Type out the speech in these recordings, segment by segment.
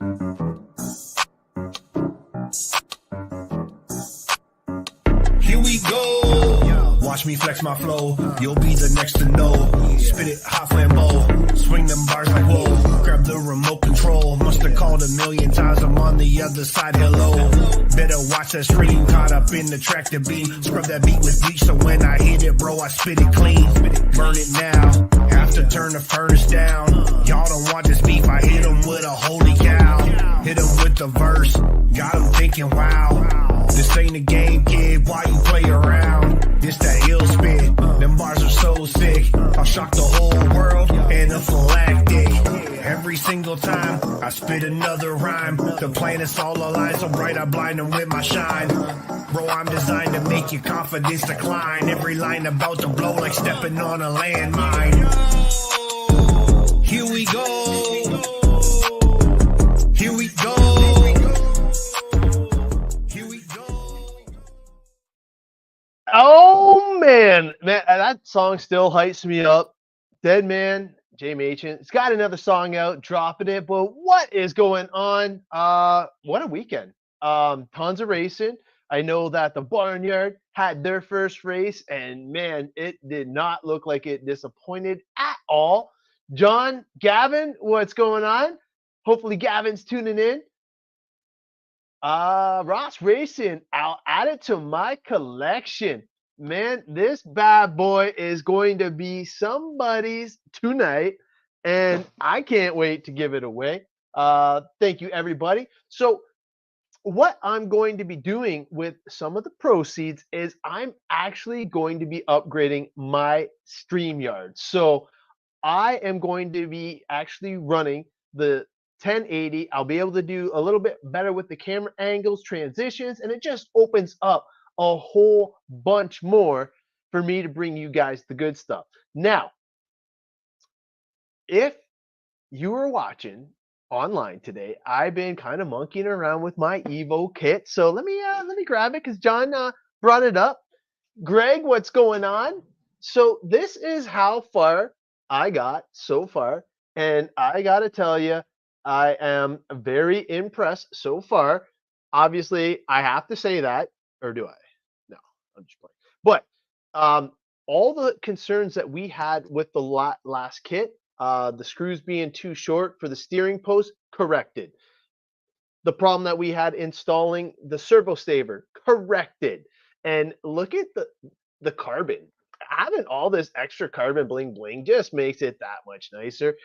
Here we go. Watch me flex my flow. You'll be the next to know. Spit it hot flambeau. Swing them bars like whoa. Grab the remote control. Must have called a million times. I'm on the other side. Hello. Better watch that stream. Caught up in the track to beat. Scrub that beat with bleach. So when I hit it, bro, I spit it clean. Burn it now. Have to turn the furnace down. Y'all don't want this beef. I hit them with a holy cow. Hit them with the verse. Got them thinking, wow. This ain't a game, kid, why you play around? This that ill spit, them bars are so sick. I'll shock the whole world, anaphylactic. Every single time I spit another rhyme, the planets all align so bright I blind them with my shine. Bro, I'm designed to make your confidence decline. Every line about to blow like stepping on a landmine. Here we go. Here we go. Oh man, that song still hypes me up. Dead Man, Jay Machen. It's got another song out, dropping it. But what is going on? What a weekend. Tons of racing. I know that the Barnyard had their first race, and man, it did not look like it disappointed at all. John, Gavin, what's going on? Hopefully Gavin's tuning in. Ross Racing, I'll add it to my collection. Man, this bad boy is going to be somebody's tonight, and I can't wait to give it away. Thank you, everybody. So what I'm going to be doing with some of the proceeds is I'm actually going to be upgrading my StreamYard. So I am going to be actually running the 1080. I'll be able to do a little bit better with the camera angles, transitions, and it just opens up a whole bunch more for me to bring you guys the good stuff. Now, if you were watching online today, I've been kind of monkeying around with my Evo kit. So let me grab it because John brought it up. Greg, what's going on? So this is how far I got so far, and I gotta tell you, I am very impressed so far. Obviously, I have to say that, or do I? No, I'm just playing. But all the concerns that we had with the last kit, the screws being too short for the steering post, corrected. The problem that we had installing the servo staver, corrected. And look at the carbon. Having all this extra carbon bling bling just makes it that much nicer.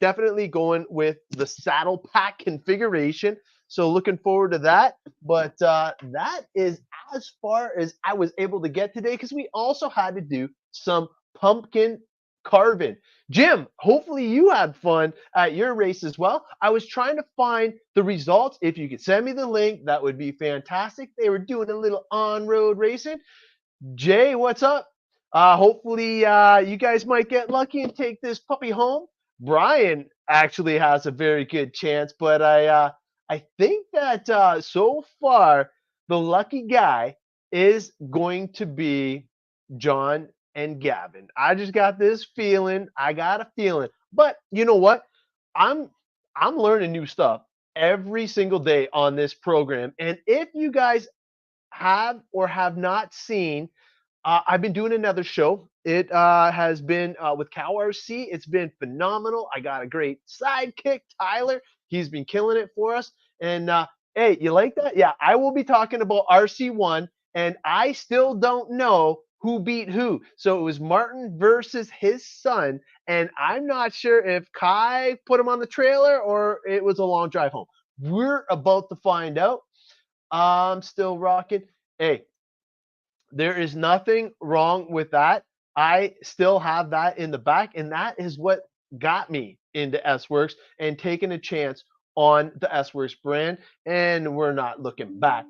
Definitely going with the saddle pack configuration. So looking forward to that. But that is as far as I was able to get today because we also had to do some pumpkin carving. Jim, hopefully you had fun at your race as well. I was trying to find the results. If you could send me the link, that would be fantastic. They were doing a little on-road racing. Jay, what's up? Hopefully you guys might get lucky and take this puppy home. Brian actually has a very good chance, but I think that so far the lucky guy is going to be John and Gavin. I just got this feeling. I got a feeling. But you know what? I'm learning new stuff every single day on this program. And if you guys have or have not seen, I've been doing another show. It has been with Cow RC. It's been phenomenal. I got a great sidekick, Tyler. He's been killing it for us. And hey, you like that? Yeah, I will be talking about RC1, and I still don't know who beat who. So it was Martin versus his son, and I'm not sure if Kai put him on the trailer or it was a long drive home. We're about to find out. I'm still rocking. Hey, there is nothing wrong with that. I still have that in the back, and that is what got me into S-Works and taking a chance on the S-Works brand, and we're not looking back.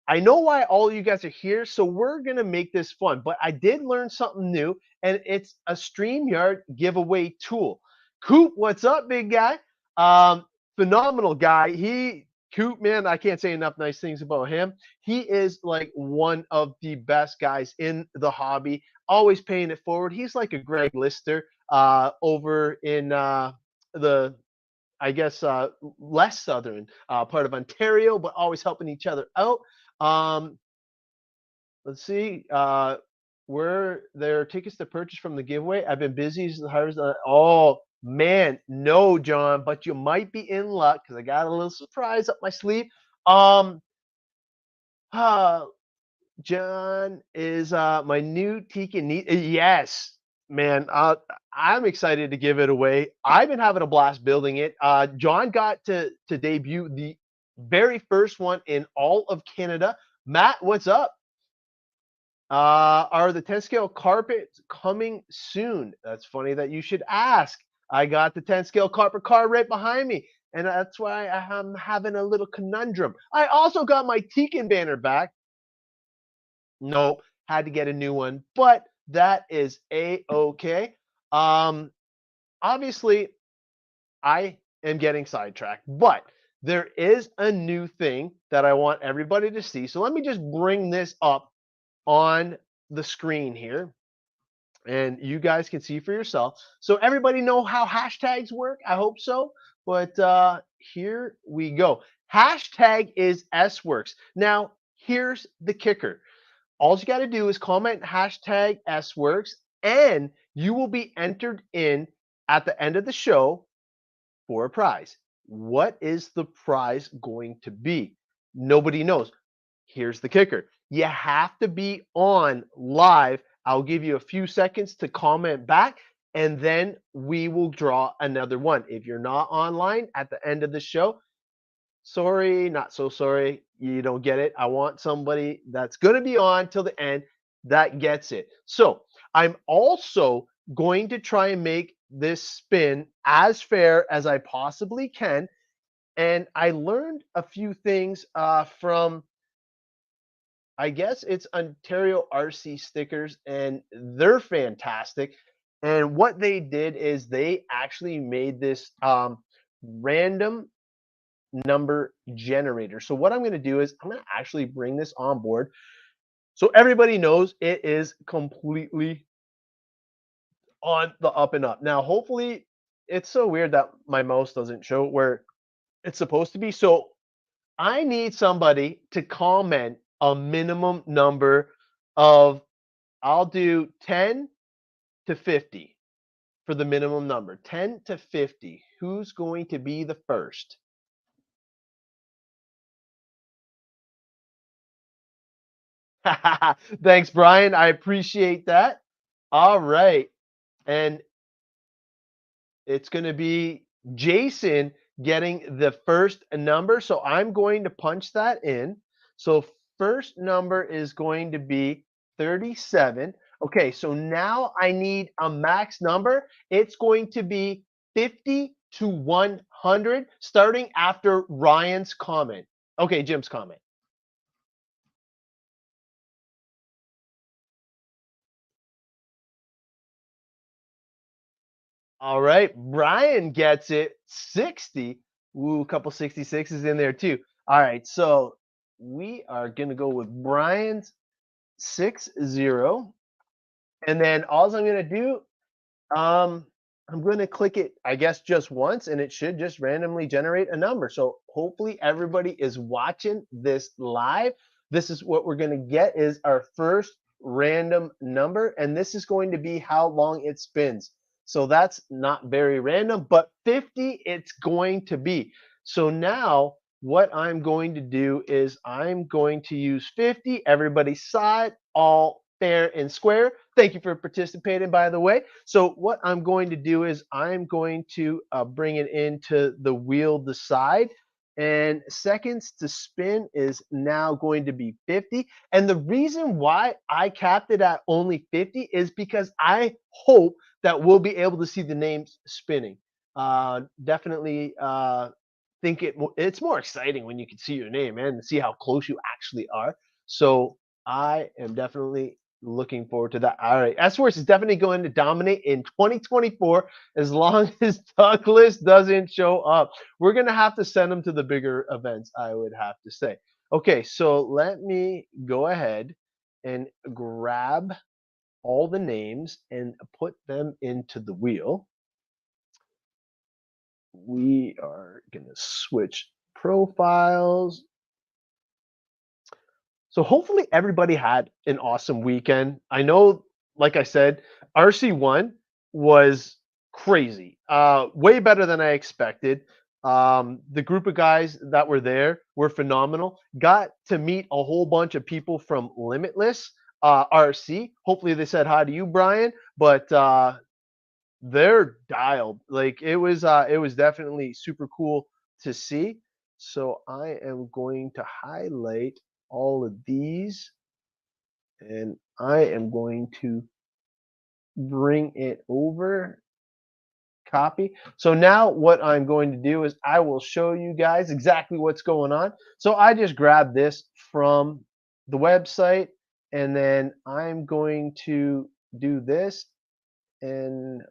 I know why all of you guys are here, so we're going to make this fun, but I did learn something new, and it's a StreamYard giveaway tool. Coop, what's up, big guy? Phenomenal guy. Coop, man, I can't say enough nice things about him. He is like one of the best guys in the hobby, always paying it forward. He's like a Greg Lister over in the I guess, less southern part of Ontario, but always helping each other out. Um, let's see. Were there tickets to purchase from the giveaway? I've been busy since the harvest. Oh man, no, John, but you might be in luck because I got a little surprise up my sleeve. Um, uh, John is my new Tiki Neat. Yes, man. I'm excited to give it away. I've been having a blast building it. John got to debut the very first one in all of Canada. Matt, what's up? Are the 10 scale carpets coming soon? That's funny that you should ask. I got the 10 scale carpet car right behind me, and that's why I'm having a little conundrum. I also got my Tekin banner back. Nope, had to get a new one, but that is a-okay. Um, Obviously, I am getting sidetracked, but there is a new thing that I want everybody to see. So let me just bring this up on the screen here, and you guys can see for yourself. So everybody know how hashtags work? I hope so. But here we go. Hashtag is S works. Now, here's the kicker. All you got to do is comment hashtag SWorks, and you will be entered in at the end of the show for a prize. What is the prize going to be? Nobody knows. Here's the kicker. You have to be on live. I'll give you a few seconds to comment back, and then we will draw another one. If you're not online at the end of the show, sorry, not so sorry. You don't get it. I want somebody that's going to be on till the end that gets it. So I'm also going to try and make this spin as fair as I possibly can. And I learned a few things from, I guess it's Ontario RC stickers, and they're fantastic. And what they did is they actually made this random number generator. So what I'm going to do is I'm going to actually bring this on board so everybody knows it is completely on the up and up. Now, hopefully, it's so weird that my mouse doesn't show where it's supposed to be. So I need somebody to comment a minimum number of, I'll do 10 to 50 for the minimum number. 10 to 50. Who's going to be the first? Thanks, Brian. I appreciate that. All right. And it's going to be Jason getting the first number. So I'm going to punch that in. So first number is going to be 37. Okay, so now I need a max number. It's going to be 50 to 100, starting after Ryan's comment. Okay, Jim's comment. All right, Brian gets it 60. Ooh, a couple 66s in there too. All right, so we are gonna go with Brian's 60. And then all I'm gonna do, um, I'm gonna click it, I guess, just once, and it should just randomly generate a number. So hopefully everybody is watching this live. This is what we're gonna get is our first random number, and this is going to be how long it spins. So that's not very random, but 50 it's going to be. So now what I'm going to do is I'm going to use 50. Everybody side, all fair and square. Thank you for participating, by the way. So what I'm going to do is I'm going to bring it into the wheel the side, and seconds to spin is now going to be 50. And the reason why I capped it at only 50 is because I hope that we'll be able to see the names spinning. Definitely think it's more exciting when you can see your name and see how close you actually are. So I am definitely looking forward to that. All right, S-Force is definitely going to dominate in 2024 as long as Douglas doesn't show up. We're gonna have to send him to the bigger events, I would have to say. Okay, so let me go ahead and grab all the names and put them into the wheel. we are going to switch profiles. So hopefully everybody had an awesome weekend. I know, like I said, RC1 was crazy. Way better than I expected. The group of guys that were there were phenomenal. Got to meet a whole bunch of people from Limitless RC. Hopefully they said hi to you, Brian. But they're dialed. Like it was definitely super cool to see. So I am going to highlight all of these and I am going to bring it over, copy. So now what I'm going to do is I will show you guys exactly what's going on. So I just grabbed this from the website and then I'm going to do this and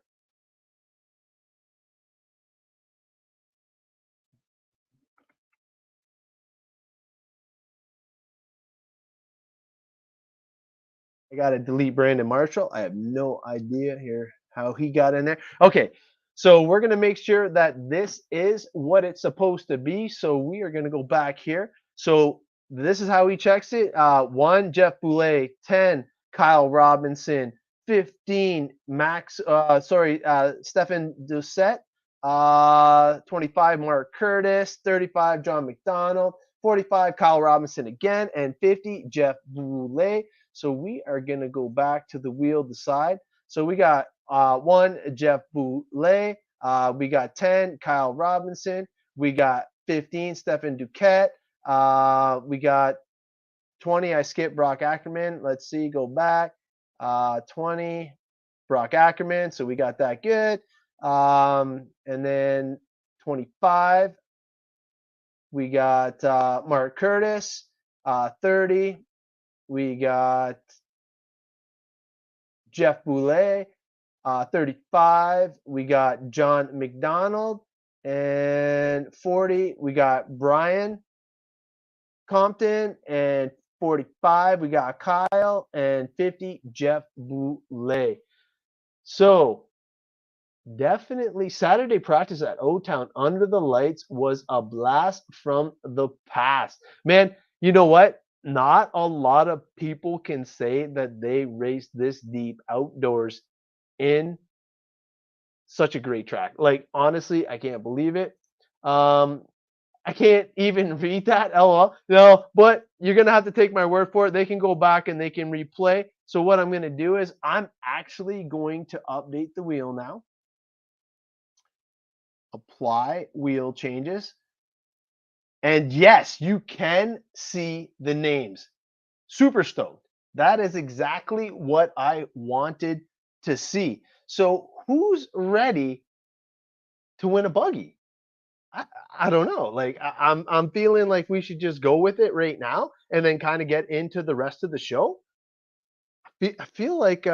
I got to delete Brandon Marshall. I have no idea here how he got in there. Okay, so we're going to make sure that this is what it's supposed to be. So we are going to go back here. So this is how he checks it. 1, Jeff Boulay. 10, Kyle Robinson. 15, Stefan Doucette. 25, Mark Curtis. 35, John McDonald. 45, Kyle Robinson again. And 50, Jeff Boulay. So we are going to go back to the wheel decide. So we got 1, Jeff Boulay. We got 10, Kyle Robinson. We got 15, Stefan Duquette. We got 20, I skipped Brock Ackerman. Let's see, go back. 20, Brock Ackerman. So we got that good. And then 25, we got Mark Curtis. 30, we got Jeff Boulay. 35, we got John McDonald. And 40, we got Brian Compton. And 45, we got Kyle. And 50, Jeff Boulay. So definitely Saturday practice at O-Town under the lights was a blast from the past. Man, you know what? Not a lot of people can say that they raced this deep outdoors in such a great track. Like honestly, I can't believe it. I can't even read that. LOL. No, but you're gonna have to take my word for it. They can go back and they can replay. So what I'm gonna do is I'm actually going to update the wheel now. Apply wheel changes. And yes, you can see the names. Super stoked. That is exactly what I wanted to see. So who's ready to win a buggy? I, I don't know. Like I'm feeling like we should just go with it right now and then kind of get into the rest of the show. I feel like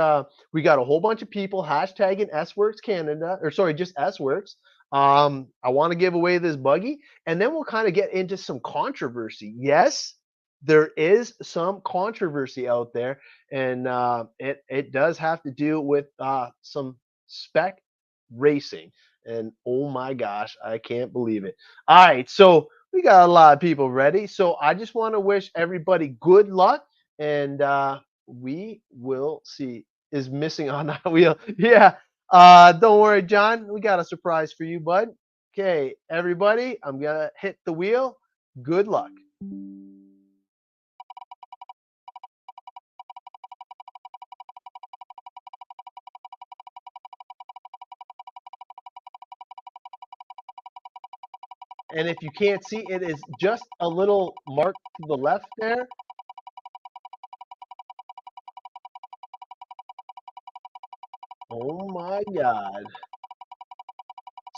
we got a whole bunch of people hashtagging S-Works Canada, or sorry, just S-Works. I want to give away this buggy, and then we'll kind of get into some controversy. Yes, there is some controversy out there, and it does have to do with some spec racing. And oh my gosh, I can't believe it. All right, so we got a lot of people ready. So I just want to wish everybody good luck, and we will see. Is missing on that wheel. Yeah. Don't worry, John. We got a surprise for you, bud. Okay, everybody, I'm gonna hit the wheel. Good luck. And if you can't see, it is just a little mark to the left there. Oh my God.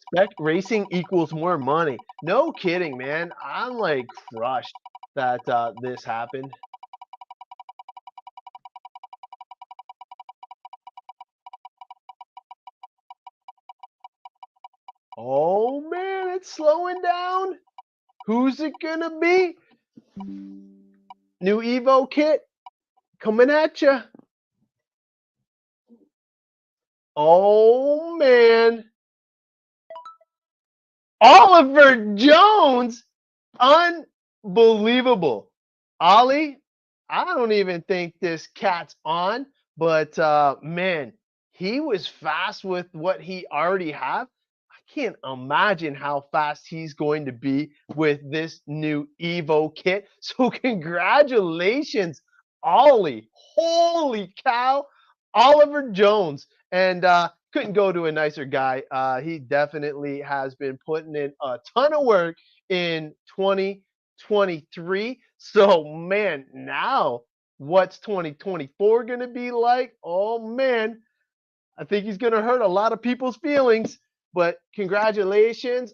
Spec racing equals more money. No kidding, man. I'm like crushed that this happened. Oh man, it's slowing down. Who's it gonna be? New Evo kit coming at you. Oh man. Oliver Jones, unbelievable. Ollie, I don't even think this cat's on, but man, he was fast with what he already have. I can't imagine how fast he's going to be with this new Evo kit. So congratulations, Ollie. Holy cow, Oliver Jones. And couldn't go to a nicer guy. He definitely has been putting in a ton of work in 2023. So, man, now what's 2024 going to be like? Oh, man, I think he's going to hurt a lot of people's feelings. But congratulations,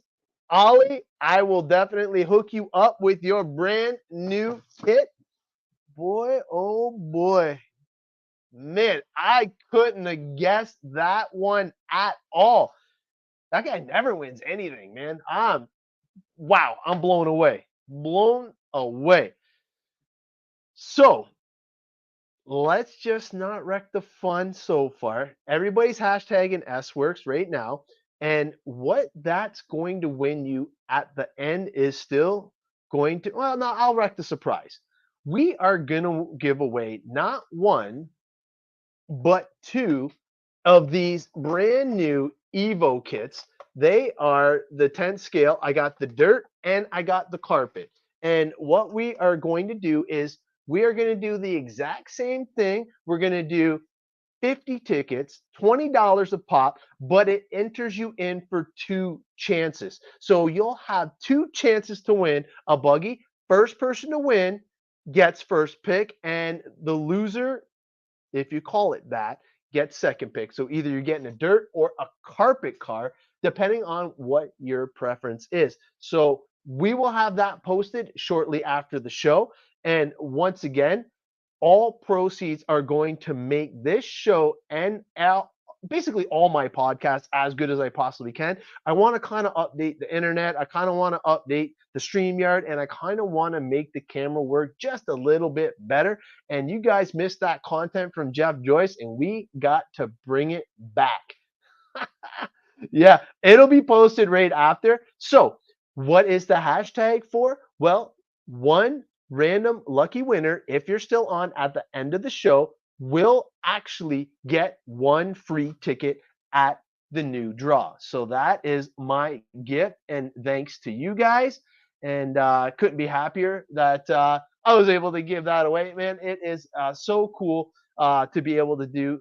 Ollie. I will definitely hook you up with your brand new kit. Boy, oh boy. Man, I couldn't have guessed that one at all. That guy never wins anything, man. Wow, I'm blown away. Blown away. So let's just not wreck the fun so far. Everybody's hashtagging S-Works right now. And what that's going to win you at the end is still going to, well, no, I'll wreck the surprise. We are going to give away not one, but two of these brand new Evo kits. They are the 10 scale. I got the dirt and I got the carpet. And what we are going to do is we are going to do the exact same thing. We're going to do 50 tickets, $20 a pop, but it enters you in for two chances. So you'll have two chances to win a buggy. First person to win gets first pick, and the loser, if you call it that, get second pick. So either you're getting a dirt or a carpet car, depending on what your preference is. So we will have that posted shortly after the show. And once again, all proceeds are going to make this show and basically all my podcasts as good as I possibly can. I want to kind of update the internet. I kind of want to update the StreamYard, and I kind of want to make the camera work just a little bit better. And you guys missed that content from Jeff Joyce, and we got to bring it back. Yeah, it'll be posted right after. So, what is the hashtag for? Well, one random lucky winner, if you're still on at the end of the show, will actually get one free ticket at the new draw. So that is my gift, and thanks to you guys. And couldn't be happier that I was able to give that away, man. It is so cool to be able to do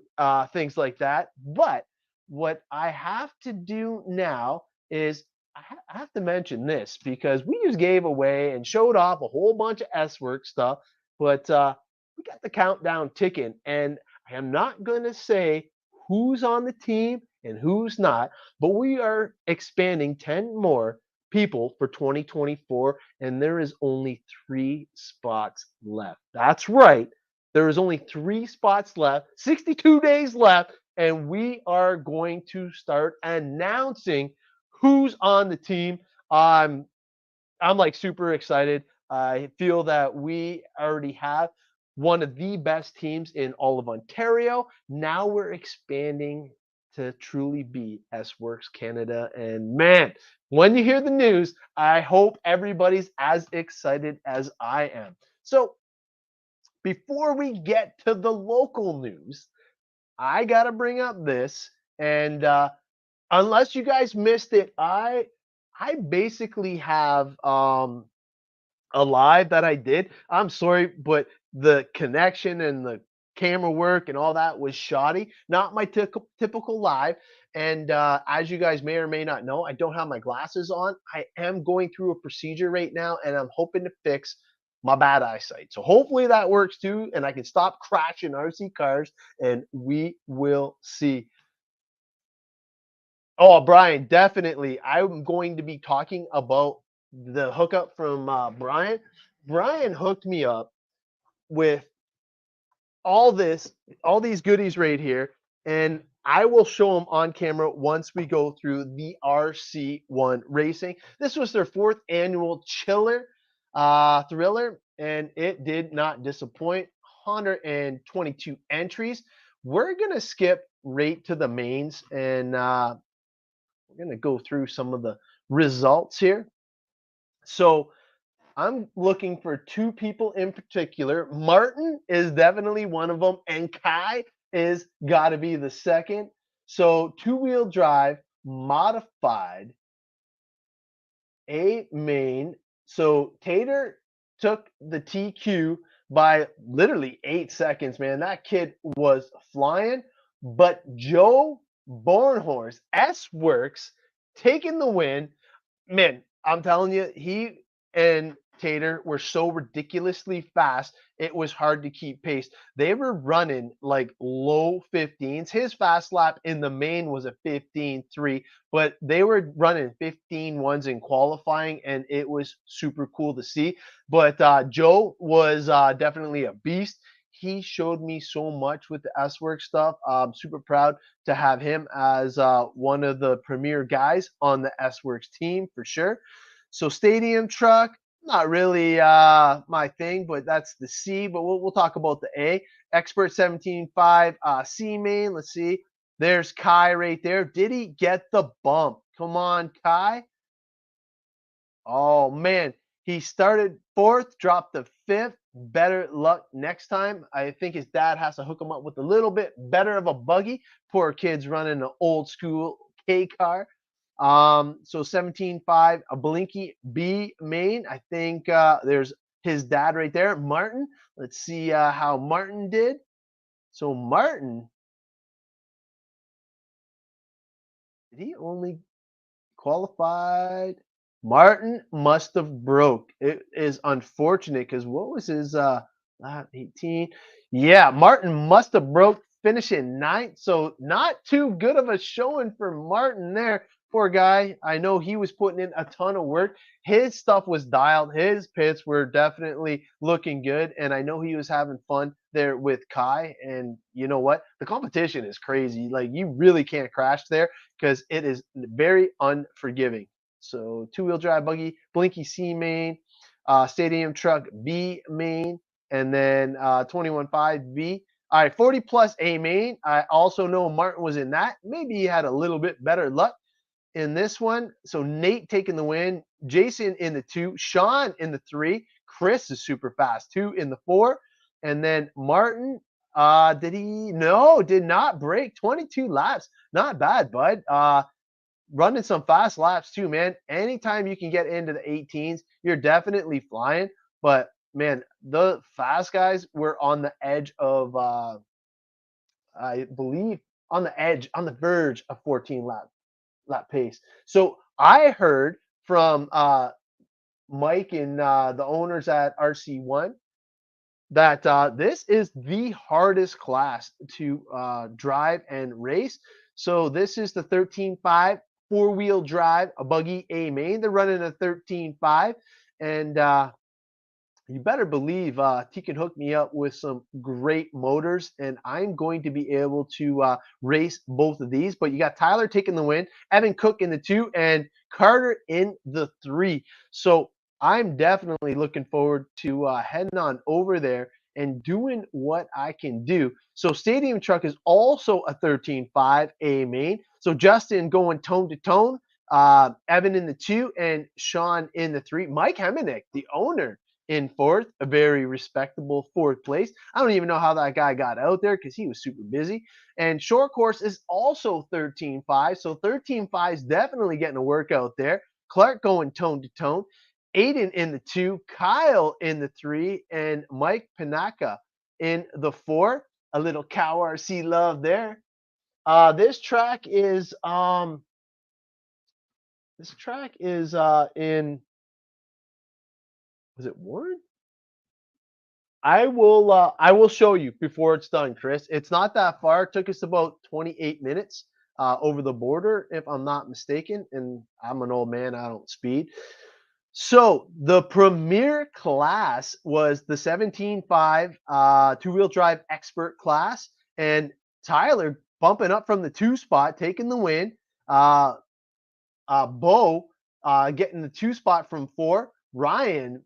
things like that. But what I have to do now is I have to mention this because we just gave away and showed off a whole bunch of S-Work stuff, but we got the countdown ticking, and I am not going to say who's on the team and who's not, but we are expanding 10 more people for 2024, and there is only 3 spots left. That's right. There is only 3 spots left, 62 days left, and we are going to start announcing who's on the team. I'm like super excited. I feel that we already have one of the best teams in all of Ontario. Now we're expanding to truly be S Works Canada. And man, when you hear the news, I hope everybody's as excited as I am. So before we get to the local news, I got to bring up this. And unless you guys missed it, I basically have a live that I did. I'm sorry, but the connection and the camera work and all that was shoddy. Not my typical live. And as you guys may or may not know, I don't have my glasses on. I am going through a procedure right now, and I'm hoping to fix my bad eyesight. So hopefully that works too, and I can stop crashing RC cars, and we will see. Oh, Brian, definitely. I'm going to be talking about the hookup from Brian. Brian hooked me up with all this, all these goodies right here, and I will show them on camera once we go through the RC1 racing. This was their 4th annual Chiller Thriller, and it did not disappoint. 122 entries. We're gonna skip right to the mains, and we're going to go through some of the results here. So I'm looking for two people in particular. Martin is definitely one of them, and Kai is got to be the second. So two-wheel drive modified A main. So Tater took the TQ by literally 8 seconds, man. That kid was flying. But Joe Bornhorst, S Works, taking the win. Man, I'm telling you, he and Tater were so ridiculously fast, it was hard to keep pace. They were running like low 15s. His fast lap in the main was a 15.3, but they were running 15.1s in qualifying, and it was super cool to see. But Joe was definitely a beast. He showed me so much with the S Work stuff. I'm super proud to have him as one of the premier guys on the S Works team for sure. So stadium truck, not really my thing, but that's the C. But we'll talk about the A. Expert 17.5 C main. Let's see. There's Kai right there. Did he get the bump? Come on, Kai. Oh man, he started fourth, dropped to fifth. Better luck next time. I think his dad has to hook him up with a little bit better of a buggy. Poor kid's running an old school K car. So 17.5, a Blinky B main. I think there's his dad right there, Martin. Let's see how Martin did. So Martin, did he only qualified? Martin must have broke. It is unfortunate because what was his lap 18? Yeah, Martin must have broke, finishing ninth. So not too good of a showing for Martin there. Poor guy. I know he was putting in a ton of work. His stuff was dialed. His pits were definitely looking good. And I know he was having fun there with Kai. And you know what? The competition is crazy. Like you really can't crash there because it is very unforgiving. So two-wheel drive buggy, Blinky C main, stadium truck B main, and then 21.5 B. All right, 40 plus A main. I also know Martin was in that. Maybe he had a little bit better luck in this one. So Nate taking the win, Jason in the 2, Sean in the 3, Chris is super fast, 2 in the 4, and then Martin. Did he? No, did not break 22 laps. Not bad, bud. Running some fast laps too, man. Anytime you can get into the 18s, you're definitely flying. But man, the fast guys were on the edge of, I believe, on the edge, on the verge of 14 lap pace. So I heard from Mike and the owners at RC1 that this is the hardest class to drive and race. So this is the 13.5 four-wheel drive, a buggy A main. They're running a 13.5, and you better believe he can hook me up with some great motors, and I'm going to be able to race both of these. But you got Tyler taking the win, Evan Cook in the 2, and Carter in the 3. So I'm definitely looking forward to heading on over there and doing what I can do. So Stadium Truck is also a 13.5 A main. So Justin going tone to tone, Evan in the 2, and Sean in the 3. Mike Hemenick, the owner, in fourth, a very respectable fourth place. I don't even know how that guy got out there because he was super busy. And short course is also 13.5. So 13.5 is definitely getting a workout there. Clark going tone to tone. Aiden in the 2, Kyle in the 3, and Mike Panaka in the 4. A little Cow RC love there. This track is in, was it Warren? I will show you before it's done, Chris. It's not that far. It took us about 28 minutes over the border, if I'm not mistaken. And I'm an old man, I don't speed. So the premier class was the 17.5 two-wheel drive expert class, and Tyler bumping up from the 2 spot, taking the win. Bo getting the 2 spot from 4. Ryan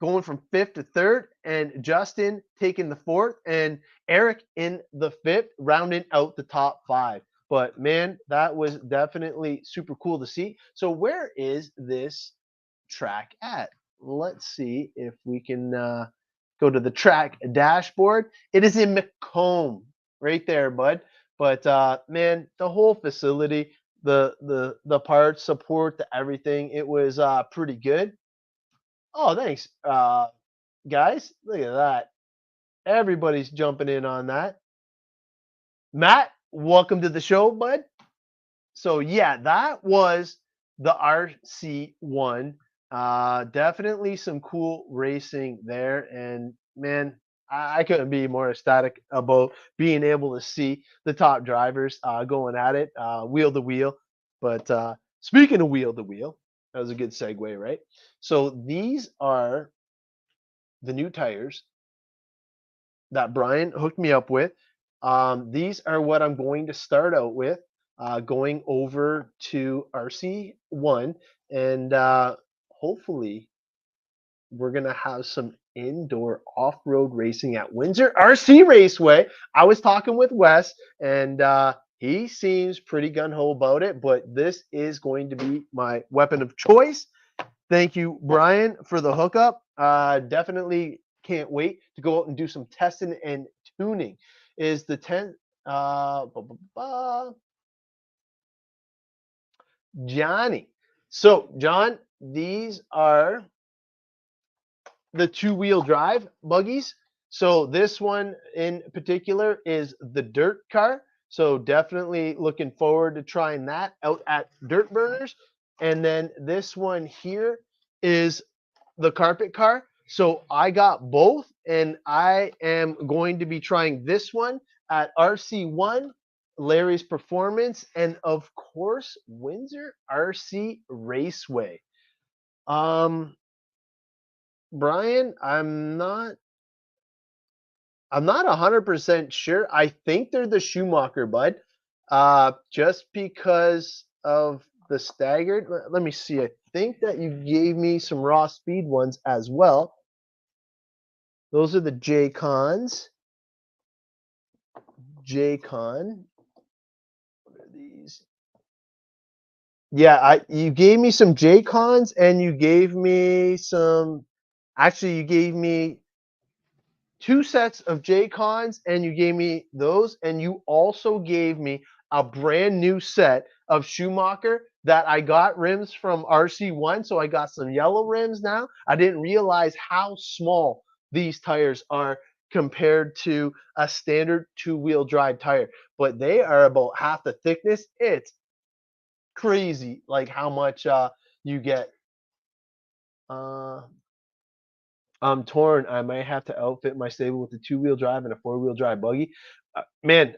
going from 5th to 3rd, and Justin taking the 4th, and Eric in the 5th, rounding out the top 5. But man, that was definitely super cool to see. So where is this track at? Let's see if we can go to the track dashboard. It is in Macomb, right there, bud. But man, the whole facility, the parts, support, the everything, it was pretty good. Oh, thanks, guys. Look at that. Everybody's jumping in on that. Matt, welcome to the show, bud. So yeah, that was the RC1. Definitely some cool racing there, and man, I couldn't be more ecstatic about being able to see the top drivers going at it, wheel to wheel. But speaking of wheel to wheel, that was a good segue, right? So these are the new tires that Brian hooked me up with. These are what I'm going to start out with, going over to RC1, and hopefully we're gonna have some indoor off-road racing at Windsor RC Raceway. I was talking with Wes, and he seems pretty gun ho about it. But this is going to be my weapon of choice. Thank you, Brian, for the hookup. Definitely can't wait to go out and do some testing and tuning. Is the 10th Johnny. So, John, these are the two-wheel drive buggies. So this one in particular is the dirt car. So definitely looking forward to trying that out at Dirt Burners. And then this one here is the carpet car. So I got both, and I am going to be trying this one at RC1, Larry's Performance, and of course Windsor RC Raceway. Um, Brian, I'm not 100% sure. I think they're the Schumacher, bud. Just because of the staggered. Let me see. I think that you gave me some raw speed ones as well. Those are the J-Cons. J-Con. What are these? Yeah, you gave me some J-Cons and you gave me some. Actually, you gave me two sets of J-Cons and you gave me those, and you also gave me a brand new set of Schumacher that I got rims from RC1. So I got some yellow rims now. I didn't realize how small these tires are compared to a standard two-wheel drive tire, but they are about half the thickness. It's crazy like how much you get. Uh, I'm torn. I might have to outfit my stable with a two-wheel drive and a four-wheel drive buggy. Man,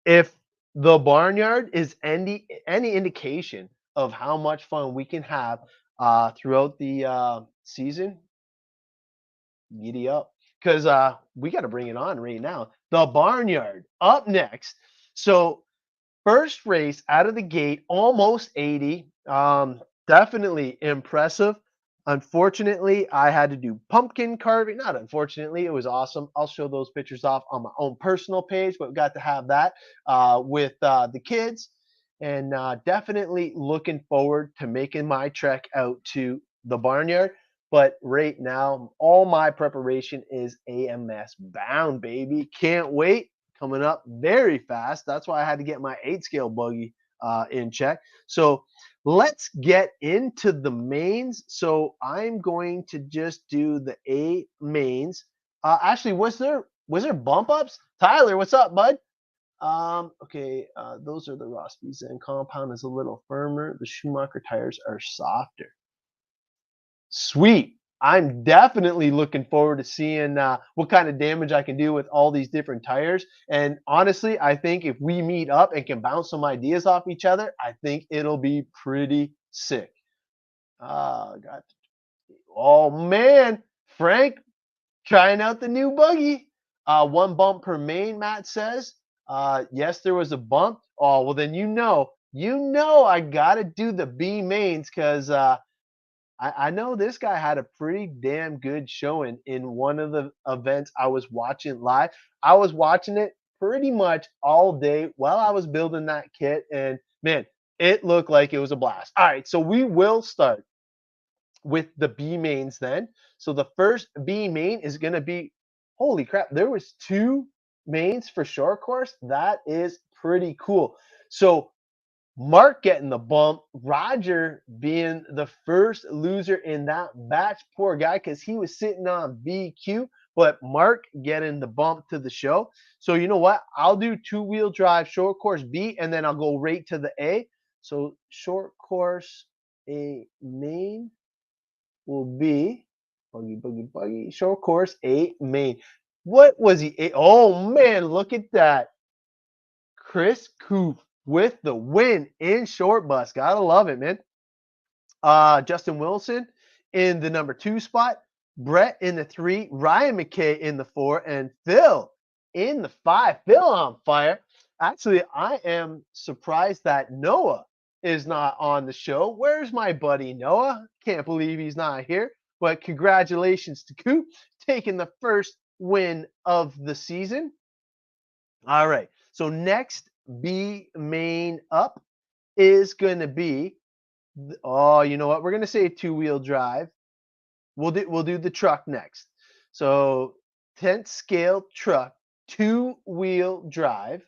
if the barnyard is any indication of how much fun we can have throughout the season, giddy up, because we got to bring it on right now. The barnyard up next. So first race out of the gate, almost 80. Definitely impressive. Unfortunately, I had to do pumpkin carving. Not unfortunately, it was awesome. I'll show those pictures off on my own personal page, but got to have that with the kids. And definitely looking forward to making my trek out to the barnyard. But right now, all my preparation is AMS bound, baby. Can't wait, coming up very fast. That's why I had to get my 8 scale buggy in check. So let's get into the mains. So I'm going to just do the A mains. Actually, was there bump ups? Tyler, what's up, bud? Okay, those are the Rossbys, and compound is a little firmer. The Schumacher tires are softer. Sweet. I'm definitely looking forward to seeing what kind of damage I can do with all these different tires. And honestly, I think if we meet up and can bounce some ideas off each other, I think it'll be pretty sick. Got. Oh man, Frank, trying out the new buggy. One bump per main, Matt says. Yes, there was a bump. Oh well, then I gotta do the B mains because I know this guy had a pretty damn good showing in one of the events I was watching live. I was watching it pretty much all day while I was building that kit. And man, it looked like it was a blast. All right, so we will start with the B mains then. So the first B main is going to be, holy crap, there was two mains for short course. That is pretty cool. So Mark getting the bump, Roger being the first loser in that batch. Poor guy, because he was sitting on BQ, but Mark getting the bump to the show. So you know what? I'll do two-wheel drive short course B, and then I'll go right to the A. So short course A main will be buggy. Short course A main. What was he? Oh man, look at that. Chris Coop with the win in short bus. Gotta love it, man. Justin Wilson in the number 2 spot, Brett in the 3, Ryan McKay in the 4, and Phil in the 5. Phil on fire. Actually, I am surprised that Noah is not on the show. Where's my buddy Noah? Can't believe he's not here. But congratulations to Coop taking the first win of the season. All right. So next B main up is going to be, oh, you know what? We're going to say two-wheel drive. We'll do the truck next. So 10th scale truck, two-wheel drive.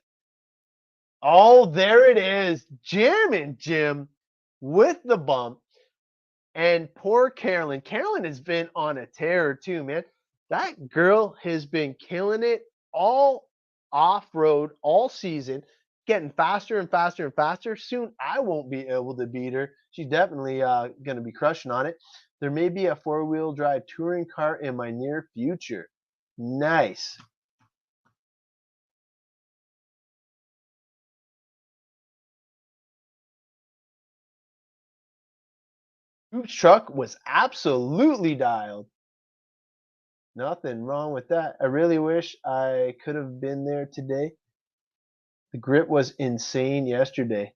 Oh, there it is. Jim with the bump. And poor Carolyn. Carolyn has been on a tear too, man. That girl has been killing it all off road all season, getting faster and faster and faster. Soon I won't be able to beat her. She's definitely going to be crushing on it. There may be a four-wheel drive touring car in my near future. Nice. Whose truck was absolutely dialed. Nothing wrong with that. I really wish I could have been there today. The grip was insane yesterday.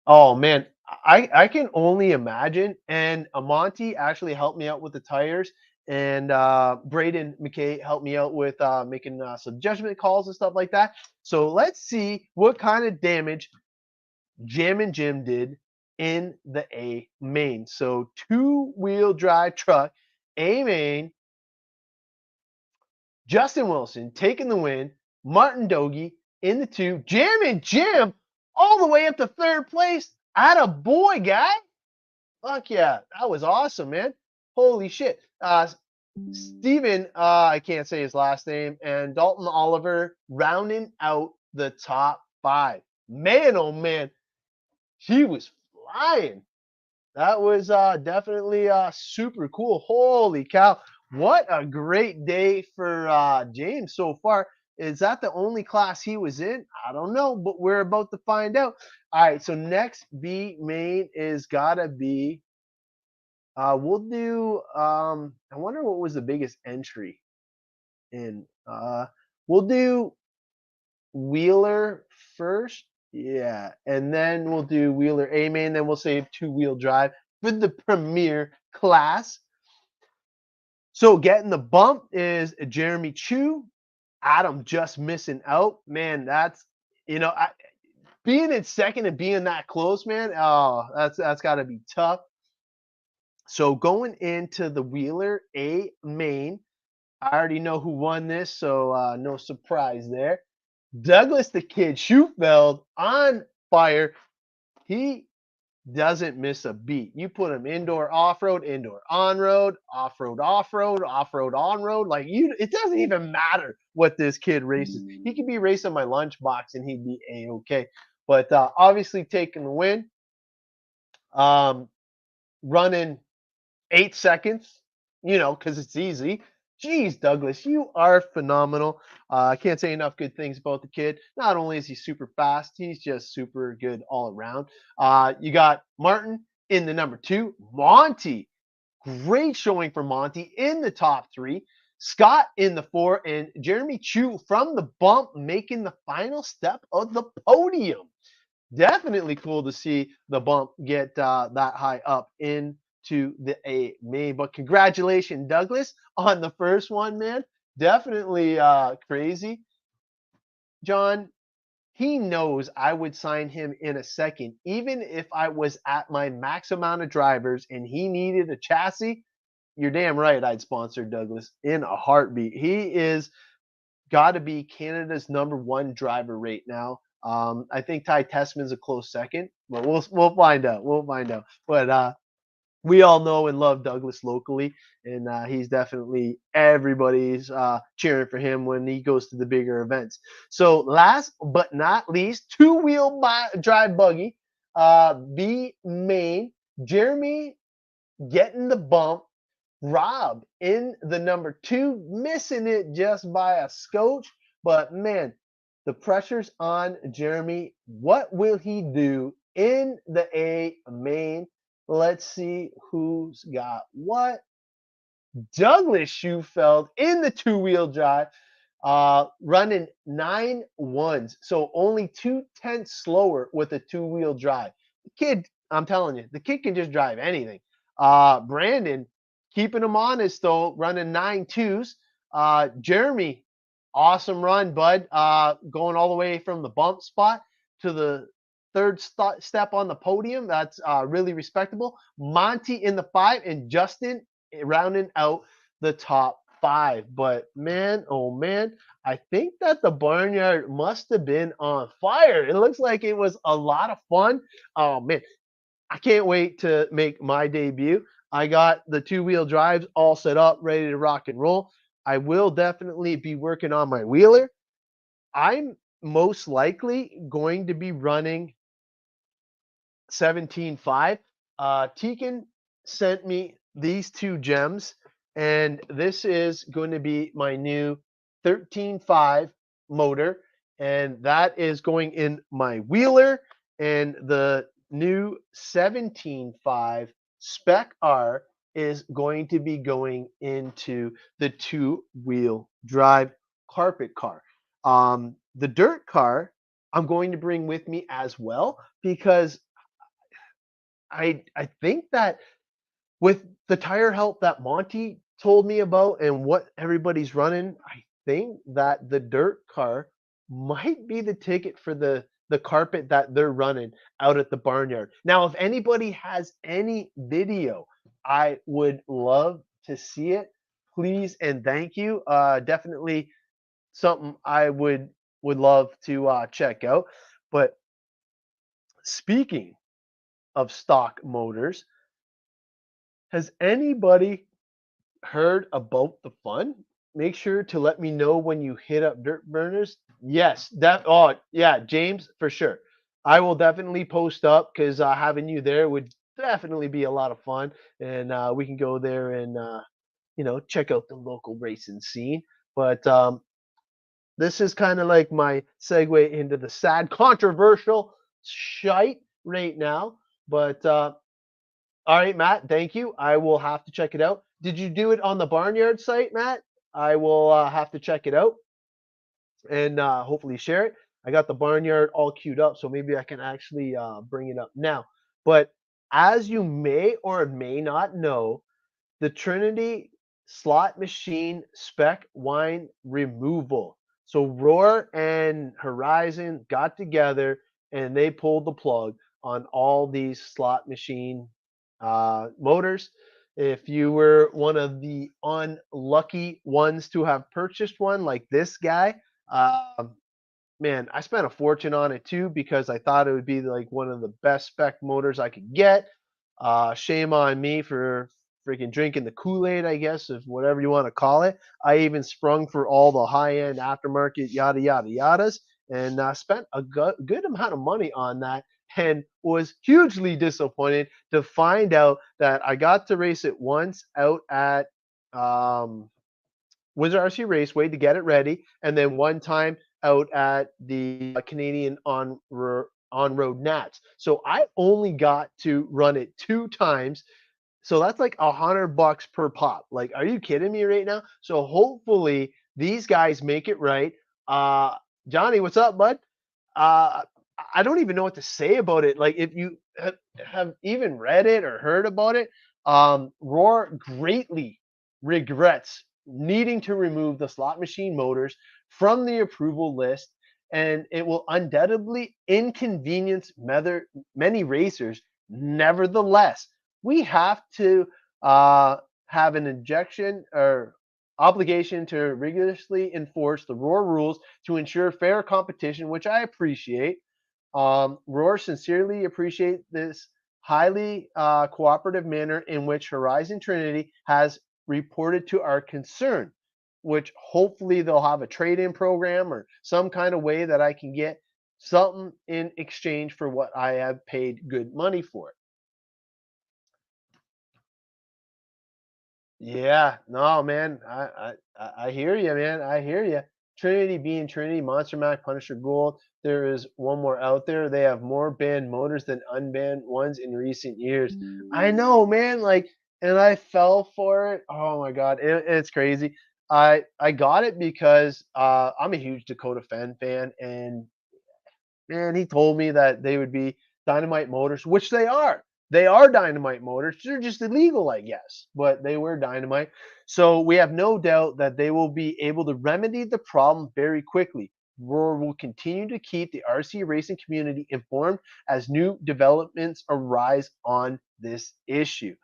Oh man, I can only imagine. And Amonte actually helped me out with the tires, and Braden McKay helped me out with making some judgment calls and stuff like that. So let's see what kind of damage Jim did in the A main. So two-wheel drive truck, A main. Justin Wilson taking the win. Martin Dogie in the 2. Jim all the way up to third place. Atta boy, guy. Fuck yeah. That was awesome, man. Holy shit. Steven, I can't say his last name, and Dalton Oliver rounding out the top 5. Man, oh man. He was flying. That was definitely super cool. Holy cow. What a great day for James so far. Is that the only class he was in? I don't know, but we're about to find out. All right, so next B main is gotta be, we'll do, I wonder what was the biggest entry in. We'll do Wheeler first. Yeah, and then we'll do Wheeler A main, then we'll save two-wheel drive for the premier class. So getting the bump is Jeremy Chu. Adam just missing out. Man, that's, being in second and being that close, man. Oh, that's got to be tough. So going into the Wheeler A main, I already know who won this, so no surprise there. Douglas the Kid Schufeld on fire. He doesn't miss a beat. You put him indoor off-road, indoor on-road, off-road off-road, off-road on-road. Like, it doesn't even matter what this kid races. He could be racing my lunchbox and he'd be A-okay. But obviously taking the win. Running 8 seconds, because it's easy. Jeez, Douglas, you are phenomenal. I can't say enough good things about the kid. Not only is he super fast, he's just super good all around. You got Martin in the number 2. Monty, great showing for Monty in the top 3. Scott in the 4, and Jeremy Chu from the bump making the final step of the podium. Definitely cool to see the bump get that high up into the A main. But congratulations, Douglas, on the first one, man. Definitely crazy. John, he knows I would sign him in a second, even if I was at my max amount of drivers and he needed a chassis. You're damn right I'd sponsor Douglas in a heartbeat. He is got to be Canada's number one driver right now. I think Ty Tessman's a close second, but we'll find out. We'll find out. But we all know and love Douglas locally, and he's definitely everybody's cheering for him when he goes to the bigger events. So, last but not least, two-wheel drive buggy, B main, Jeremy getting the bump, Rob in the number two, missing it just by a scotch. But man, the pressure's on Jeremy. What will he do in the A main? Let's see who's got what. Douglas Schufeld in the two-wheel drive, running 9.1s, so only 2/10 slower with a two-wheel drive. The kid, I'm telling you, the kid can just drive anything. Brandon keeping him honest though, running 9.2s. Jeremy, awesome run, bud. Going all the way from the bump spot to the third step on the podium. That's really respectable. Monty in the 5 and Justin rounding out the top 5. But man, oh man, I think that the barnyard must have been on fire. It looks like it was a lot of fun. Oh man, I can't wait to make my debut. I got the two-wheel drives all set up, ready to rock and roll. I will definitely be working on my wheeler. I'm most likely going to be running 17.5. Tegan sent me these two gems, and this is going to be my new 13.5 motor, and that is going in my wheeler, and the new 17.5 Spec R is going to be going into the two-wheel drive carpet car. The dirt car I'm going to bring with me as well because I think that with the tire help that Monty told me about and what everybody's running, I think that the dirt car might be the ticket for the carpet that they're running out at the barnyard. Now, if anybody has any video, I would love to see it. Please and thank you. Definitely something I would love to check out. But speaking of stock motors, has anybody heard about the fun? Make sure to let me know when you hit up Dirt Burners. Yes, that. Oh, yeah, James, for sure. I will definitely post up because having you there would definitely be a lot of fun, and we can go there and check out the local racing scene. But this is kind of like my segue into the sad, controversial shite right now. But all right, Matt, thank you. I will have to check it out. Did you do it on the Barnyard site, Matt? I will have to check it out and hopefully share it. I got the Barnyard all queued up, so maybe I can actually bring it up now. But as you may or may not know, the Trinity slot machine spec wine removal. So Roar and Horizon got together and they pulled the plug on all these slot machine motors. If you were one of the unlucky ones to have purchased one like this guy, man, I spent a fortune on it too because I thought it would be like one of the best spec motors I could get. Shame on me for freaking drinking the Kool-Aid, I guess, if whatever you want to call it. I even sprung for all the high-end aftermarket yada yada yadas and spent a good amount of money on that and was hugely disappointed to find out that I got to race it once out at Windsor RC Raceway to get it ready, and then one time out at the Canadian on-road Nats. So I only got to run it 2 times. So that's like $100 per pop. Like, are you kidding me right now? So hopefully these guys make it right. Johnny, what's up, bud? Uh, I don't even know what to say about it. Like, if you have even read it or heard about it, Roar greatly regrets needing to remove the slot machine motors from the approval list. and it will undoubtedly inconvenience many racers. Nevertheless, we have to uh, have an injection or obligation to rigorously enforce the Roar rules to ensure fair competition, which I appreciate. Roar sincerely appreciate this highly cooperative manner in which Horizon Trinity has reported to our concern, which hopefully they'll have a trade-in program or some kind of way that I can get something in exchange for what I have paid good money for. Yeah, no, man, I hear you, man. I hear you. Trinity being Trinity, Monster Mac, Punisher Gold. There is one more out there. They have more banned motors than unbanned ones in recent years. I know, man. Like, and I fell for it. Oh my god, it's crazy. I got it because I'm a huge Dakota fan, and man, he told me that they would be Dynamite Motors, which they are. They are Dynamite Motors. They're just illegal, I guess, but they were Dynamite. So we have no doubt that they will be able to remedy the problem very quickly. Roar will continue to keep the RC racing community informed as new developments arise on this issue.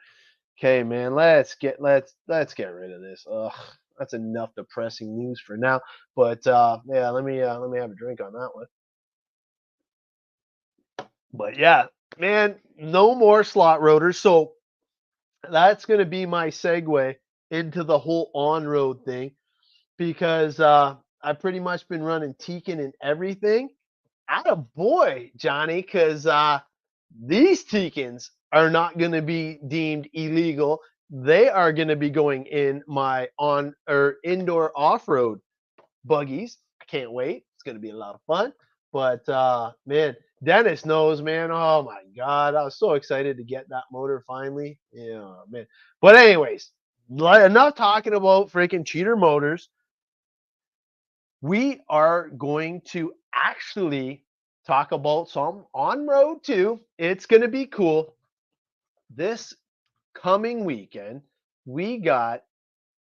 Okay, man, let's get rid of this. Ugh, that's enough depressing news for now. But yeah, let me have a drink on that one. But yeah, man, no more slot rotors. So that's going to be my segue into the whole on road thing because I've pretty much been running Tekin and everything. Atta boy, Johnny, because these Tekins are not going to be deemed illegal. They are going to be going in my on or indoor off road buggies. I can't wait. It's going to be a lot of fun. But man, Dennis knows, man. Oh my God, I was so excited to get that motor finally. Yeah, man. But anyways, enough talking about freaking cheater motors. We are going to actually talk about some on road too. It's going to be cool. This coming weekend, we got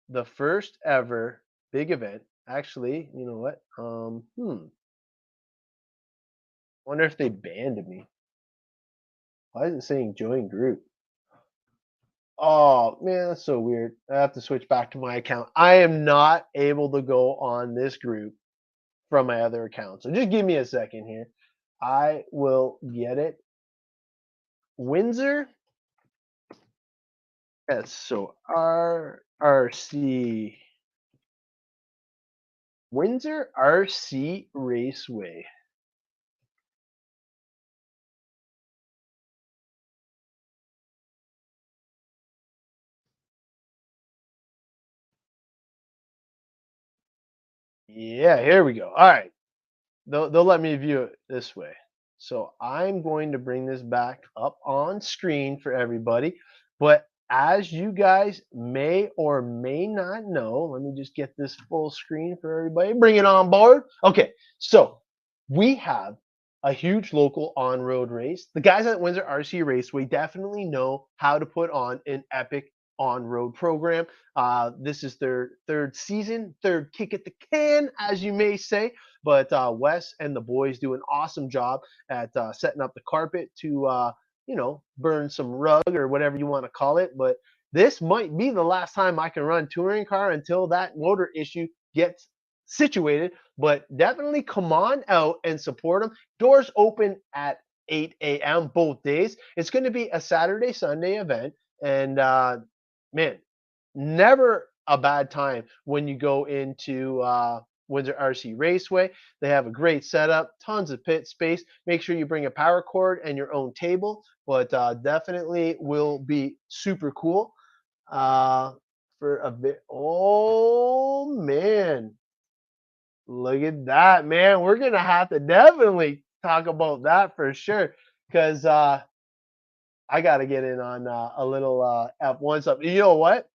the first ever big event. Actually, you know what? Wonder if they banned me. Why is it saying join group? Oh man, that's so weird. I have to switch back to my account. I am not able to go on this group from my other account. So just give me a second here. I will get it. Windsor. Yes, so RRC Windsor RC Raceway. Yeah, here we go. All right. They'll let me view it this way. So I'm going to bring this back up on screen for everybody. But as you guys may or may not know, let me just get this full screen for everybody. Bring it on board. Okay, so we have a huge local on-road race. The guys at Windsor RC Raceway definitely know how to put on an epic on-road program. This is their third season, third kick at the can, as you may say. But Wes and the boys do an awesome job at setting up the carpet to, burn some rug or whatever you want to call it. But this might be the last time I can run touring car until that motor issue gets situated. But definitely come on out and support them. Doors open at 8 a.m. both days. It's going to be a Saturday, Sunday event. And man, never a bad time when you go into Windsor RC Raceway. They have a great setup, tons of pit space. Make sure you bring a power cord and your own table, but definitely will be super cool. Uh, for a bit. Oh man, look at that, man. We're gonna have to definitely talk about that for sure, because I got to get in on a little F1 stuff. You know what?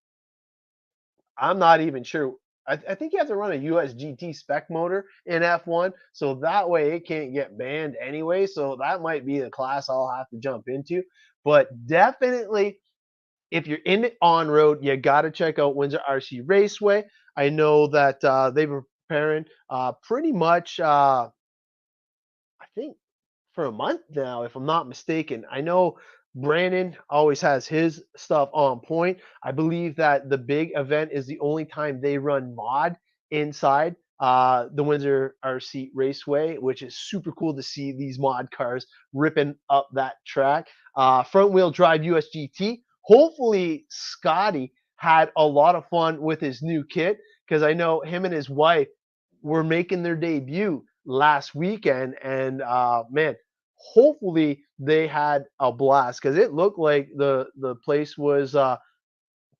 I'm not even sure. I think you have to run a USGT spec motor in F1, so that way it can't get banned anyway. So that might be a class I'll have to jump into. But definitely, if you're in it on road, you got to check out Windsor RC Raceway. I know that they've been preparing pretty much. think for a month now, if I'm not mistaken. I know Brandon always has his stuff on point. I believe that the big event is the only time they run mod inside the Windsor RC Raceway, which is super cool to see these mod cars ripping up that track. Front wheel drive USGT. Hopefully, Scotty had a lot of fun with his new kit because I know him and his wife were making their debut last weekend, and man, hopefully they had a blast because it looked like the place was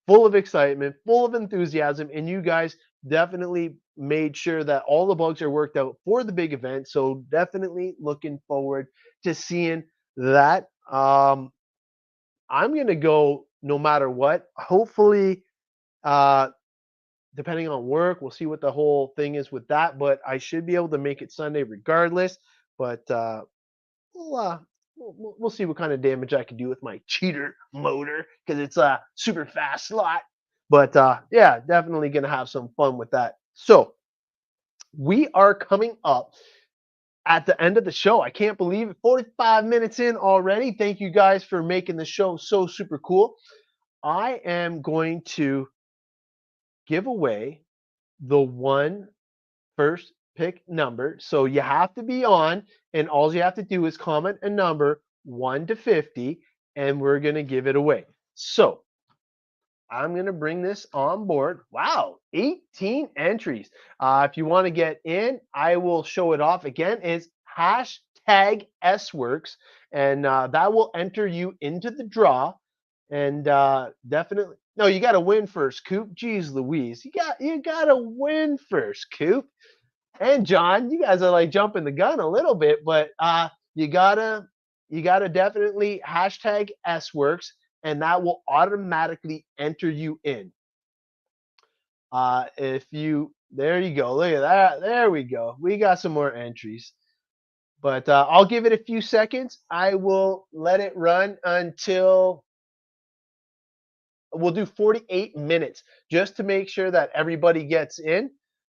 full of excitement, full of enthusiasm, and you guys definitely made sure that all the bugs are worked out for the big event. So definitely looking forward to seeing that. I'm gonna go no matter what. Hopefully, uh, depending on work, we'll see what the whole thing is with that. But I should be able to make it Sunday regardless. But we'll see what kind of damage I can do with my cheater motor because it's a super fast slot. But yeah, definitely gonna have some fun with that. So we are coming up at the end of the show. I can't believe it. 45 minutes in already. Thank you guys for making the show so super cool. I am going to give away the one first pick number. So you have to be on, and all you have to do is comment a number 1 to 50, and we're going to give it away. So I'm going to bring this on board. Wow, 18 entries. If you want to get in, I will show it off again. It's hashtag SWorks, and that will enter you into the draw. And definitely, no, you got to win first, Coop. Jeez Louise, you got to win first, Coop. And John, you guys are like jumping the gun a little bit, but you gotta definitely hashtag SWorks, and that will automatically enter you in. If you There you go, look at that. There we go. We got some more entries, but I'll give it a few seconds. I will let it run until we'll do 48 minutes just to make sure that everybody gets in.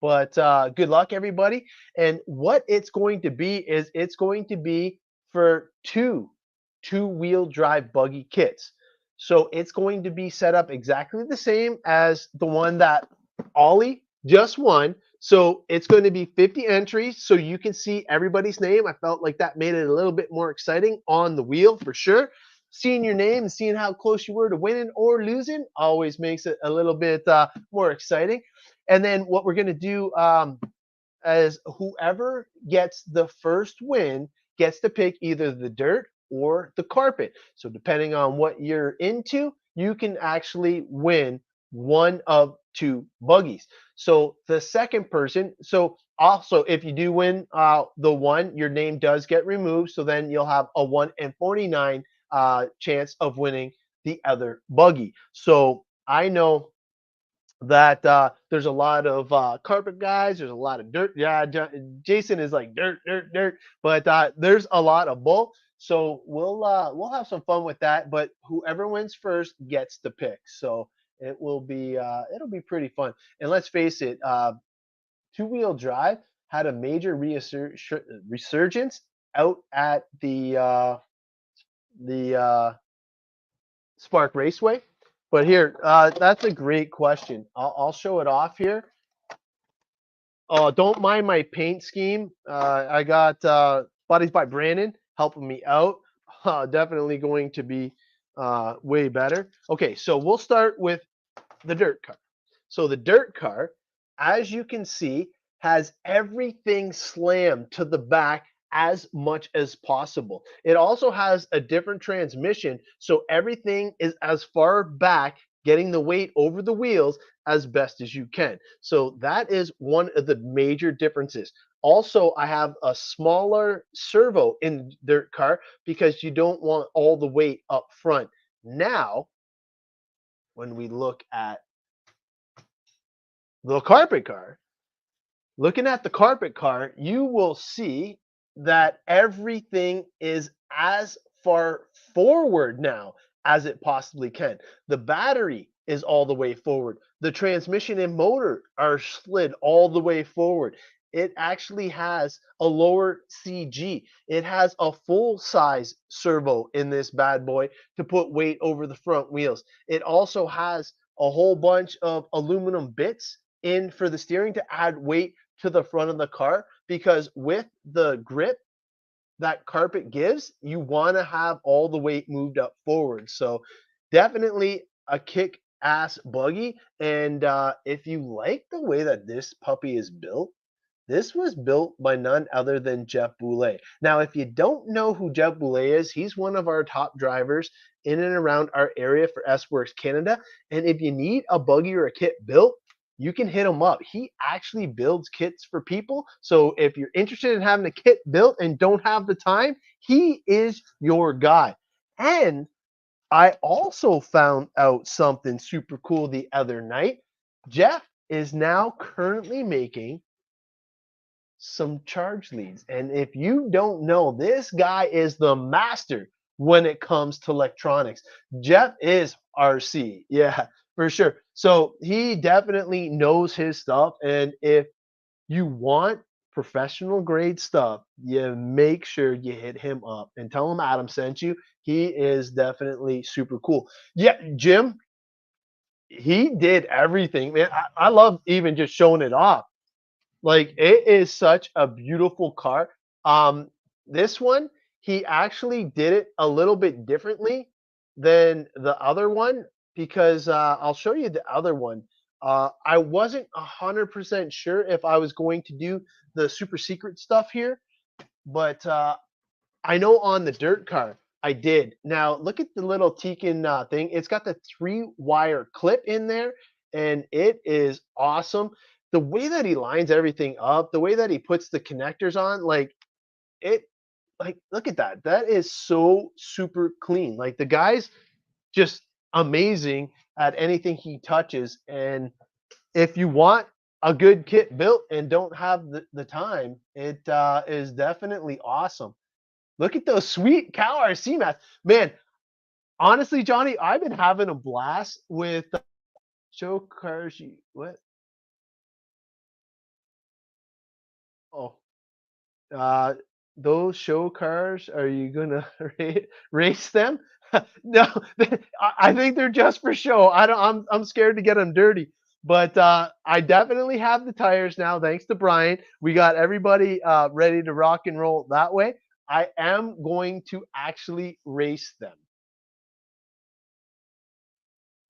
But good luck, everybody. And what it's going to be is it's going to be for two-wheel drive buggy kits. So it's going to be set up exactly the same as the one that Ollie just won. So it's going to be 50 entries so you can see everybody's name. I felt like that made it a little bit more exciting on the wheel for sure. Seeing your name and seeing how close you were to winning or losing always makes it a little bit more exciting. And then what we're going to do is whoever gets the first win gets to pick either the dirt or the carpet. So depending on what you're into, you can actually win one of two buggies. So the second person, so also if you do win the one, your name does get removed. So then you'll have a 1 in 49 chance of winning the other buggy. So I know that there's a lot of carpet guys. There's a lot of dirt. Yeah, Jason is like dirt, dirt, dirt. But there's a lot of both. So we'll have some fun with that. But whoever wins first gets to pick. So it will be it'll be pretty fun. And let's face it, two-wheel drive had a major resurgence out at the Spark Raceway. But here, that's a great question. I'll show it off here. Don't mind my paint scheme. I got Buddies by Brandon helping me out. Definitely going to be way better. Okay, so we'll start with the dirt car. So the dirt car, as you can see, has everything slammed to the back as much as possible. It also has a different transmission, so everything is as far back, getting the weight over the wheels as best as you can. So that is one of the major differences. Also, I have a smaller servo in the dirt car because you don't want all the weight up front. Now, when we look at the carpet car, looking at the carpet car, you will see that everything is as far forward now as it possibly can. The battery is all the way forward. The transmission and motor are slid all the way forward. it actually has a lower CG. It has a full size servo in this bad boy to put weight over the front wheels. It also has a whole bunch of aluminum bits in for the steering to add weight to the front of the car, because with the grip that carpet gives, you want to have all the weight moved up forward. So definitely a kick ass buggy. And if you like the way that this puppy is built, this was built by none other than Jeff Boulay. Now, if you don't know who Jeff Boulay is, he's one of our top drivers in and around our area for S Works Canada. And if you need a buggy or a kit built, you can hit him up. He actually builds kits for people. So if you're interested in having a kit built and don't have the time, he is your guy. And I also found out something super cool the other night. Jeff is now currently making some charge leads. And if you don't know, this guy is the master when it comes to electronics. Jeff is RC. Yeah, for sure. So he definitely knows his stuff. And if you want professional grade stuff, you make sure you hit him up and tell him Adam sent you. He is definitely super cool. Yeah, Jim, he did everything, man. I love even just showing it off. Like, it is such a beautiful car. Um, this one, he actually did it a little bit differently than the other one, because I'll show you the other one. I wasn't 100% sure if I was going to do the super secret stuff here, but I know on the dirt car I did. Now look at the little Tekin thing. It's got the 3-wire clip in there, and it is awesome. The way that he lines everything up, the way that he puts the connectors on, like it, like look at that. That is so super clean. Like the guy's just amazing at anything he touches. And if you want a good kit built and don't have the time, it is definitely awesome. Look at those sweet cow RC mats. Man, honestly, Johnny, I've been having a blast with show cars. What? Oh, uh, those show cars, are you gonna race them? No, I think they're just for show. I don't. I'm scared to get them dirty. But I definitely have the tires now, thanks to Brian. We got everybody ready to rock and roll that way. I am going to actually race them.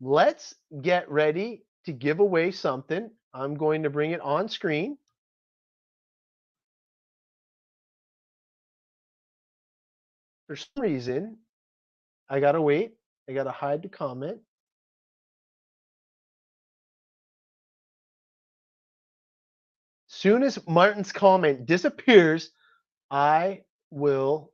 Let's get ready to give away something. I'm going to bring it on screen. For some reason, I gotta wait. I gotta hide the comment. Soon as Martin's comment disappears, I will.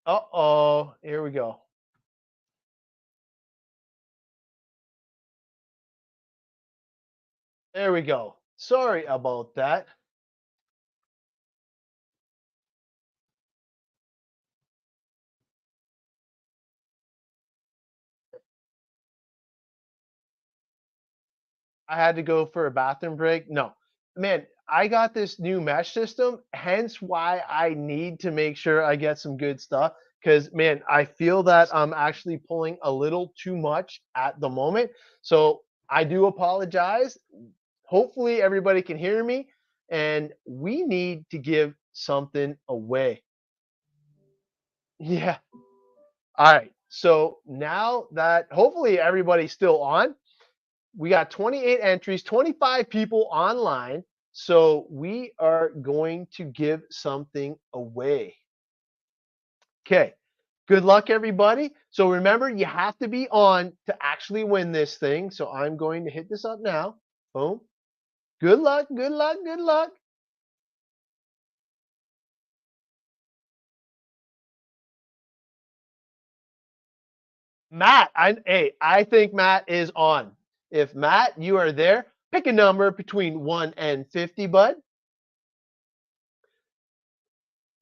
Uh-oh, here we go. There we go. Sorry about that. I had to go for a bathroom break. No, man, I got this new mesh system, hence why I need to make sure I get some good stuff. Because, man, I feel that I'm actually pulling a little too much at the moment. So I do apologize. Hopefully, everybody can hear me. And we need to give something away. Yeah. All right. So now that hopefully everybody's still on, we got 28 entries, 25 people online. So we are going to give something away. Okay. Good luck, everybody. So remember, you have to be on to actually win this thing. So I'm going to hit this up now. Boom. Good luck. Good luck. Good luck. Matt, I think Matt is on. If Matt, you are there, pick a number between 1 and 50, bud.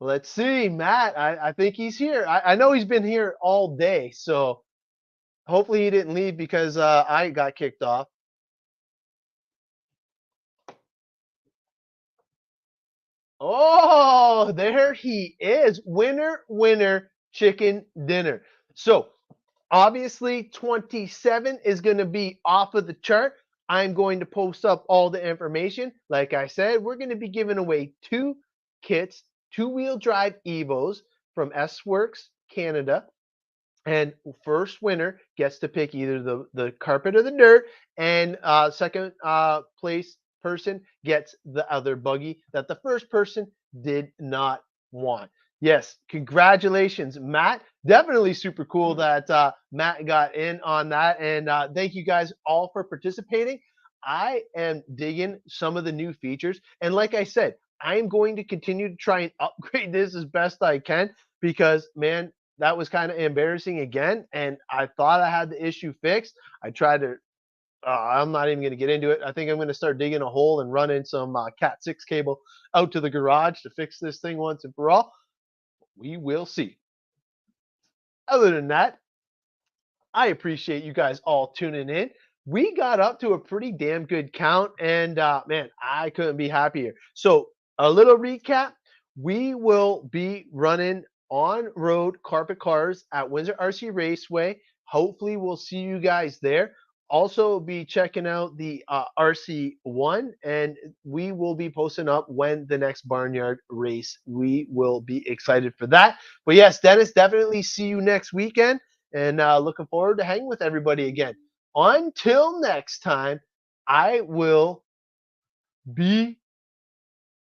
Let's see, Matt. I think he's here. I know he's been here all day, so hopefully he didn't leave because I got kicked off. Oh, there he is. Winner, winner, chicken dinner. So obviously, 27 is going to be off of the chart. I'm going to post up all the information. Like I said, we're going to be giving away 2 kits, two-wheel drive Evos from S Works Canada. And first winner gets to pick either the carpet or the dirt, and second place person gets the other buggy that the first person did not want. Yes, congratulations, Matt. Definitely super cool that Matt got in on that. And thank you guys all for participating. I am digging some of the new features. And like I said, I am going to continue to try and upgrade this as best I can because, man, that was kind of embarrassing again. And I thought I had the issue fixed. I tried to, I'm not even going to get into it. I think I'm going to start digging a hole and running some Cat 6 cable out to the garage to fix this thing once and for all. We will see. Other than that, I appreciate you guys all tuning in. We got up to a pretty damn good count, and man, I couldn't be happier. So, a little recap: we will be running on road carpet cars at Windsor RC Raceway. Hopefully, we'll see you guys there. Also, be checking out the RC1, and we will be posting up when the next barnyard race. We will be excited for that. But yes, Dennis, definitely see you next weekend and looking forward to hanging with everybody again. Until next time, I will be.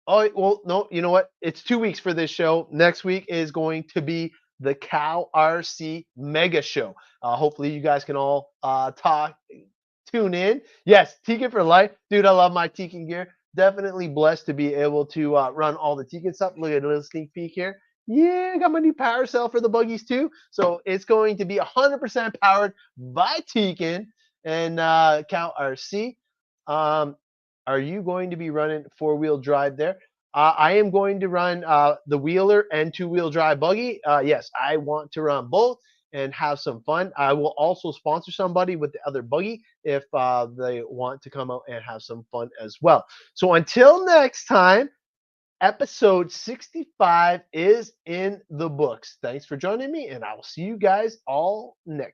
Oh, well, no, you know what? It's 2 weeks for this show. Next week is going to be the Cow RC Mega Show. Hopefully, you guys can all tune in. Yes, Tegan for life. Dude, I love my Tegan gear. Definitely blessed to be able to run all the Tegan stuff. Look at a little sneak peek here. Yeah, I got my new power cell for the buggies too. So it's going to be 100% powered by Tegan and Cow RC. Um, are you going to be running four-wheel drive there? I am going to run the wheeler and two-wheel drive buggy. Yes, I want to run both and have some fun. I will also sponsor somebody with the other buggy if they want to come out and have some fun as well. So until next time, episode 65 is in the books. Thanks for joining me, and I will see you guys all next